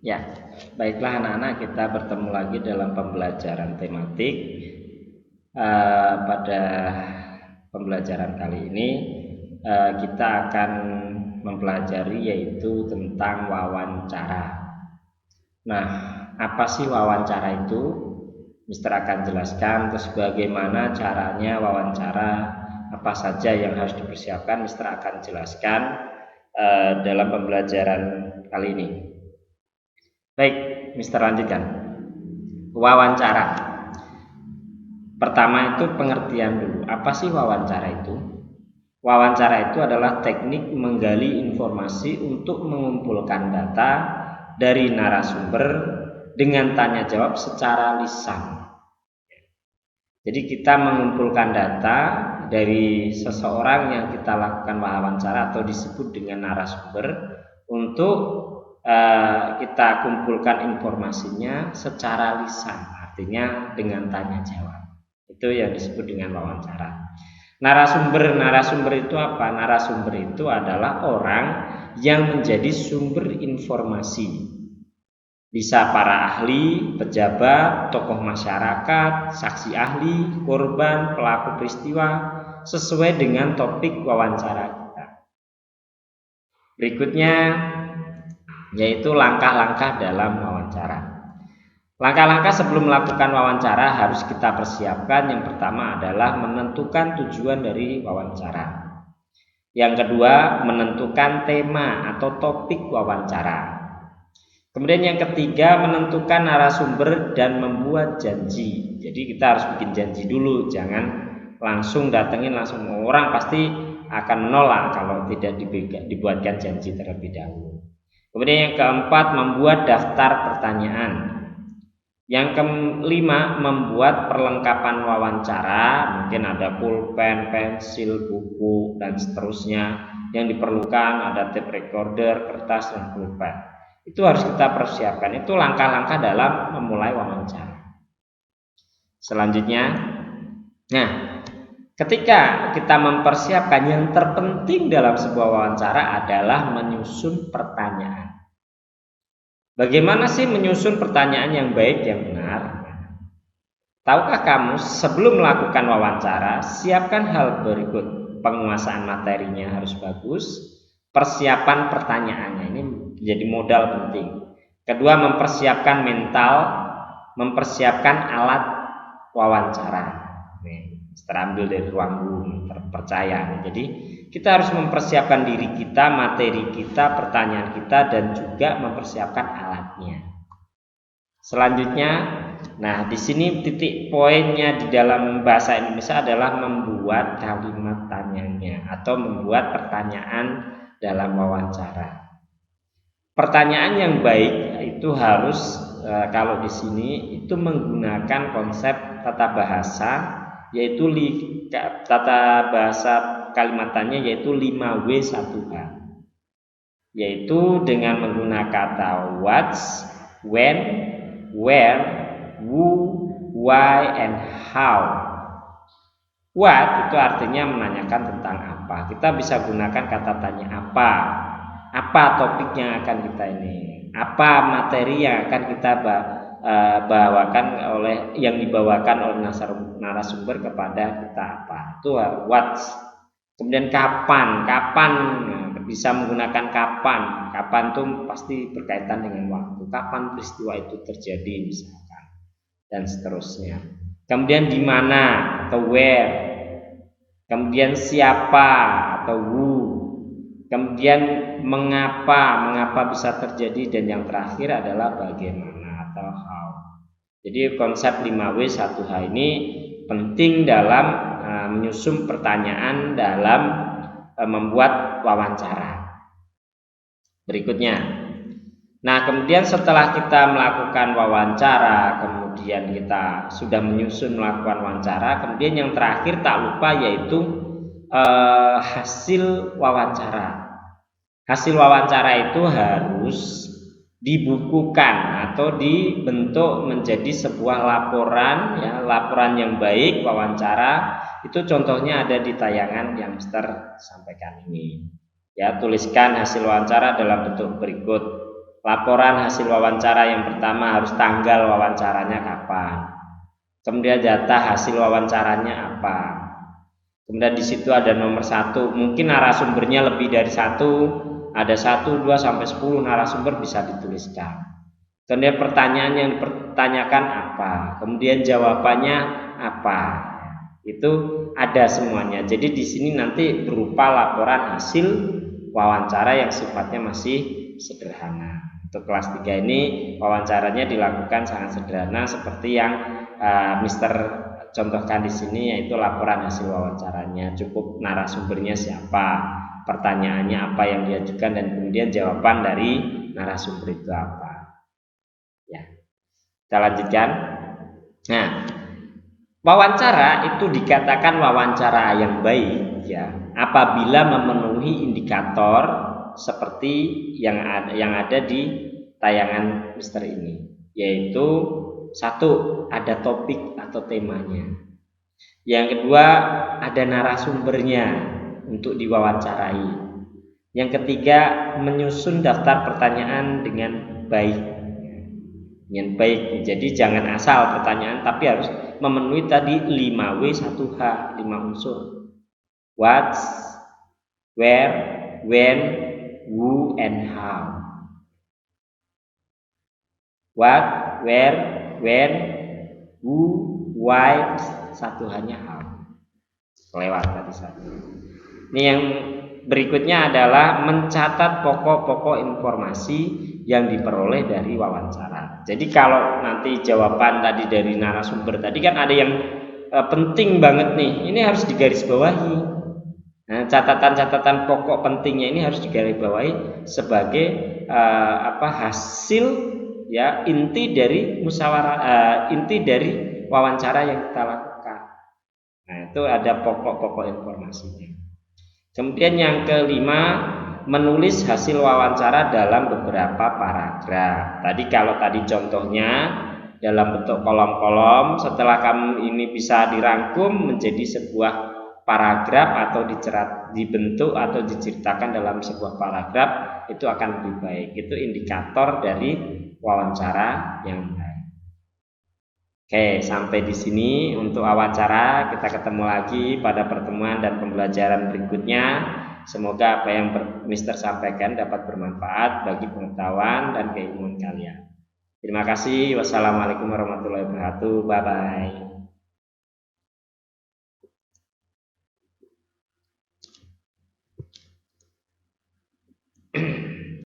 Ya, baiklah anak-anak, kita bertemu lagi dalam pembelajaran tematik. Pada pembelajaran kali ini kita akan mempelajari yaitu tentang wawancara. Nah, apa sih wawancara itu? Mister akan jelaskan. Terus bagaimana caranya wawancara, apa saja yang harus dipersiapkan, Mister akan jelaskan dalam pembelajaran kali ini. Baik, Mister lanjutkan. Wawancara. Pertama itu pengertian dulu. Apa sih wawancara itu? Wawancara itu adalah teknik menggali informasi untuk mengumpulkan data dari narasumber dengan tanya jawab secara lisan. Jadi kita mengumpulkan data dari seseorang yang kita lakukan wawancara atau disebut dengan narasumber untuk kita kumpulkan informasinya secara lisan, artinya dengan tanya jawab. Itu yang disebut dengan wawancara. Narasumber itu apa? Narasumber itu adalah orang yang menjadi sumber informasi. Bisa para ahli, pejabat, tokoh masyarakat, saksi ahli, korban, pelaku peristiwa, sesuai dengan topik wawancara kita. Berikutnya yaitu langkah-langkah dalam wawancara. Langkah-langkah sebelum melakukan wawancara harus kita persiapkan. Yang pertama adalah menentukan tujuan dari wawancara. Yang kedua, menentukan tema atau topik wawancara. Kemudian yang ketiga, menentukan narasumber dan membuat janji. Jadi kita harus bikin janji dulu, jangan langsung datengin langsung. Orang pasti akan menolak kalau tidak dibuatkan janji terlebih dahulu. Kemudian yang keempat, membuat daftar pertanyaan. Yang kelima, membuat perlengkapan wawancara. Mungkin ada pulpen, pensil, buku, dan seterusnya. Yang diperlukan ada tape recorder, kertas, dan pulpen. Itu harus kita persiapkan. Itu langkah-langkah dalam memulai wawancara. Selanjutnya, ketika kita mempersiapkan, yang terpenting dalam sebuah wawancara adalah menyusun pertanyaan. Bagaimana sih menyusun pertanyaan yang baik, yang benar? Tahukah kamu, sebelum melakukan wawancara, siapkan hal berikut. Penguasaan materinya harus bagus, persiapan pertanyaannya ini menjadi modal penting. Kedua, mempersiapkan mental, mempersiapkan alat wawancara. Terambil dari ruang guru terpercaya. Jadi kita harus mempersiapkan diri kita, materi kita, pertanyaan kita, dan juga mempersiapkan alatnya. Selanjutnya, di sini titik poinnya di dalam bahasa Indonesia adalah membuat kalimat tanyanya atau membuat pertanyaan dalam wawancara. Pertanyaan yang baik itu harus kalau di sini itu menggunakan konsep tata bahasa, yaitu tata bahasa kalimatannya yaitu 5W1H, yaitu dengan menggunakan kata what, when, where, who, why, and how. What itu artinya menanyakan tentang apa. Kita bisa gunakan kata tanya apa topik yang akan kita ini, apa materi yang akan kita yang dibawakan oleh narasumber kepada kita apa. Itu what. Kemudian kapan bisa menggunakan kapan itu pasti berkaitan dengan waktu, kapan peristiwa itu terjadi misalkan, dan seterusnya. Kemudian di mana atau where, kemudian siapa atau who, kemudian mengapa bisa terjadi, dan yang terakhir adalah bagaimana atau how. Jadi konsep 5W1H ini penting dalam menyusun pertanyaan dalam membuat wawancara. Berikutnya, kemudian setelah kita melakukan wawancara, kemudian kita sudah menyusun melakukan wawancara, kemudian yang terakhir tak lupa yaitu hasil wawancara. Hasil wawancara itu harus dibukukan atau dibentuk menjadi sebuah laporan, laporan yang baik wawancara. Itu contohnya ada di tayangan yang Mister sampaikan ini. Tuliskan hasil wawancara dalam bentuk berikut. laporan hasil wawancara yang pertama harus tanggal wawancaranya kapan. Kemudian data hasil wawancaranya apa. Kemudian di situ ada nomor 1, mungkin narasumbernya lebih dari 1, ada 1, 2 sampai 10 narasumber bisa dituliskan. Kemudian pertanyaan yang dipertanyakan apa, kemudian jawabannya apa. Itu ada semuanya. Jadi di sini nanti berupa laporan hasil wawancara yang sifatnya masih sederhana. Untuk kelas 3 ini wawancaranya dilakukan sangat sederhana seperti yang Mister contohkan di sini, yaitu laporan hasil wawancaranya. Cukup narasumbernya siapa, pertanyaannya apa yang diajukan, dan kemudian jawaban dari narasumber itu apa. Ya, kita lanjutkan. Nah, wawancara itu dikatakan wawancara yang baik ya apabila memenuhi indikator seperti yang ada di tayangan Mister ini, yaitu 1, ada topik atau temanya. Yang kedua, ada narasumbernya untuk diwawancarai. Yang ketiga, menyusun daftar pertanyaan dengan baik. Jadi jangan asal pertanyaan, tapi harus memenuhi tadi 5W 1H, 5 unsur. What, where, when, who, and how. What, where, when, who, why, 1H-nya how. Lewat tadi 1. Ini yang berikutnya adalah mencatat pokok-pokok informasi yang diperoleh dari wawancara. Jadi kalau nanti jawaban tadi dari narasumber tadi kan ada yang penting banget nih, ini harus digarisbawahi. Nah, catatan-catatan pokok pentingnya ini harus digarisbawahi sebagai hasil ya inti dari musyawarah, inti dari wawancara yang kita lakukan. Nah, itu ada pokok-pokok informasinya. Kemudian yang kelima, menulis hasil wawancara dalam beberapa paragraf. Tadi kalau tadi contohnya dalam bentuk kolom-kolom, setelah kamu ini bisa dirangkum menjadi sebuah paragraf atau dibentuk atau diceritakan dalam sebuah paragraf, itu akan lebih baik. Itu indikator dari wawancara yang baik. Oke, sampai di sini untuk wawancara. Kita ketemu lagi pada pertemuan dan pembelajaran berikutnya. Semoga apa yang Mister sampaikan dapat bermanfaat bagi pengetahuan dan keilmuan kalian. Terima kasih. Wassalamualaikum warahmatullahi wabarakatuh. Bye bye.